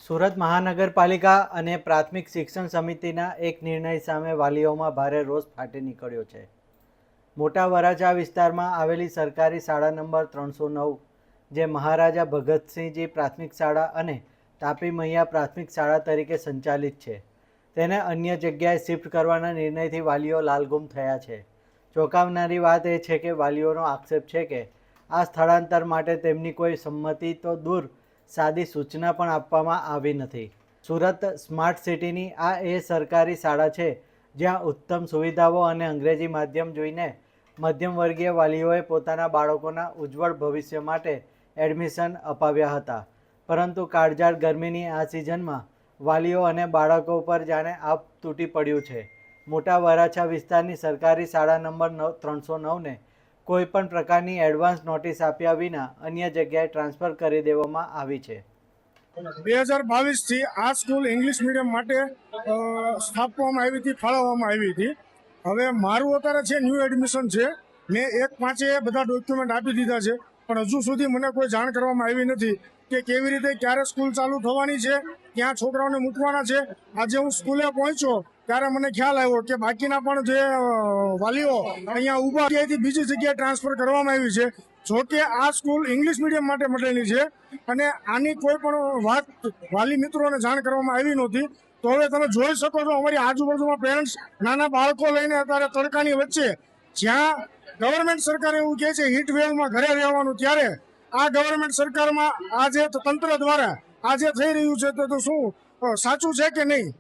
સુરત મહાનગરપાલિકા અને પ્રાથમિક શિક્ષણ સમિતિના એક નિર્ણય સામે વાલીઓમાં ભારે રોષ ફાટી નીકળ્યો છે. મોટા વરાછા વિસ્તારમાં આવેલી સરકારી શાળા નંબર 309, જે મહારાજા ભગતસિંહજી પ્રાથમિક શાળા અને તાપી મૈયા પ્રાથમિક શાળા તરીકે સંચાલિત છે, તેને અન્ય જગ્યાએ શિફ્ટ કરવાના નિર્ણયથી વાલીઓ લાલઘુમ થયા છે. ચોંકાવનારી વાત એ છે કે વાલીઓનો આક્ષેપ છે કે આ સ્થળાંતર માટે તેમની કોઈ સંમતિ તો દૂર, સાદી સૂચના પણ આપવામાં આવી નથી. સુરત સ્માર્ટ સિટીની આ એ સરકારી શાળા છે જ્યાં ઉત્તમ સુવિધાઓ અને અંગ્રેજી માધ્યમ જોઈને મધ્યમ વર્ગીય વાલીઓએ પોતાના બાળકોના ઉજ્જવળ ભવિષ્ય માટે એડમિશન અપાવ્યા હતા. પરંતુ કાળઝાળ ગરમીની આ સિઝનમાં વાલીઓ અને બાળકો પર જાણે આપ તૂટી પડ્યું છે. મોટા વરાછા વિસ્તારની સરકારી શાળા નંબર 309ને કોઈ પણ પ્રકારની એડવાન્સ નોટિસ આપ્યા વિના અન્ય જગ્યાએ ટ્રાન્સફર કરી દેવામાં આવી છે. 2022 થી આ સ્કૂલ ઇંગ્લિશ મીડિયમ માટે સ્થાપવામાં આવી હતી, ફાળવવામાં આવી હતી. હવે મારું અત્યારે છે ન્યૂ એડમિશન છે. મેં 1/5 બધા ડોક્યુમેન્ટ આપી દીધા છે, પણ હજુ સુધી મને કોઈ જાણ કરવામાં આવી નથી કે કેવી રીતે, ક્યારે સ્કૂલ ચાલુ થવાની છે, ક્યાં છોકરાઓને મૂકવાના છે. આજે હું સ્કૂલે પહોંચ્યો ત્યારે મને ખ્યાલ આવ્યો કે બાકીના પણ જે વાલીઓ અહીંયા ઊભા ત્યાંથી બીજી જગ્યાએ ટ્રાન્સફર કરવામાં આવી છે. જોકે આ સ્કૂલ ઇંગ્લિશ મીડિયમ માટે મળેલી છે અને આની કોઈ પણ વાત વાલી મિત્રોને જાણ કરવામાં આવી નહોતી. તો હવે તમે જોઈ શકો છો, અમારી આજુબાજુમાં પેરેન્ટ્સ નાના બાળકો લઈને અત્યારે તડકાની વચ્ચે, જ્યાં ગવર્મેન્ટ સરકાર એવું કહે છે હીટ વેવમાં ઘરે રહેવાનું, ત્યારે આ ગવર્મેન્ટ સરકારમાં આ જે તંત્ર દ્વારા આ જે થઈ રહ્યું છે તો શું સાચું છે કે નહીં?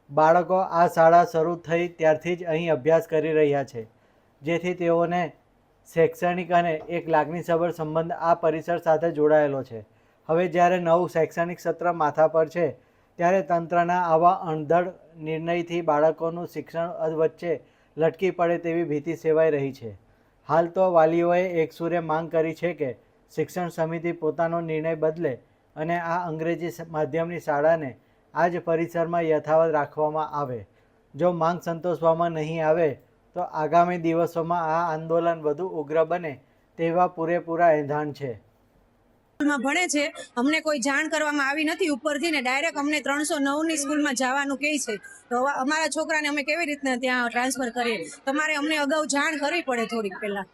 બાળકો આ શાળા શરૂ થઈ ત્યારથી જ અહીં અભ્યાસ કરી રહ્યા છે, જેથી તેઓને શૈક્ષણિક અને એક લાગણીસભર સંબંધ આ પરિસર સાથે જોડાયેલો છે. હવે જ્યારે નવું શૈક્ષણિક સત્ર માથા પર છે, ત્યારે તંત્રના આવા અણધડ નિર્ણયથી બાળકોનું શિક્ષણ અધવચ્ચે લટકી પડે તેવી ભીતિ સેવાઈ રહી છે. હાલ તો વાલીઓએ એકસૂરે માંગ કરી છે કે શિક્ષણ સમિતિ પોતાનો નિર્ણય બદલે અને આ અંગ્રેજી માધ્યમની શાળાને આ જ પરિસરમાં યથાવત રાખવામાં આવે. જો માંગ સંતોષવામાં નહીં આવે તો આગામી દિવસોમાં આ આંદોલન વધુ ઉગ્ર બને તેવા પૂરેપૂરા એંધાણ છે. ભણે છે, અમને કોઈ જાણ કરવામાં આવી નથી ઉપરથી ને ડાયરેક્ટ અમને 309ની સ્કૂલમાં જવાનું કહે છે. તો અમારા છોકરાને અમે કેવી રીતના ત્યાં ટ્રાન્સફર કરીએ? તમારે અમને અગાઉ જાણ કરવી પડે થોડીક પહેલા.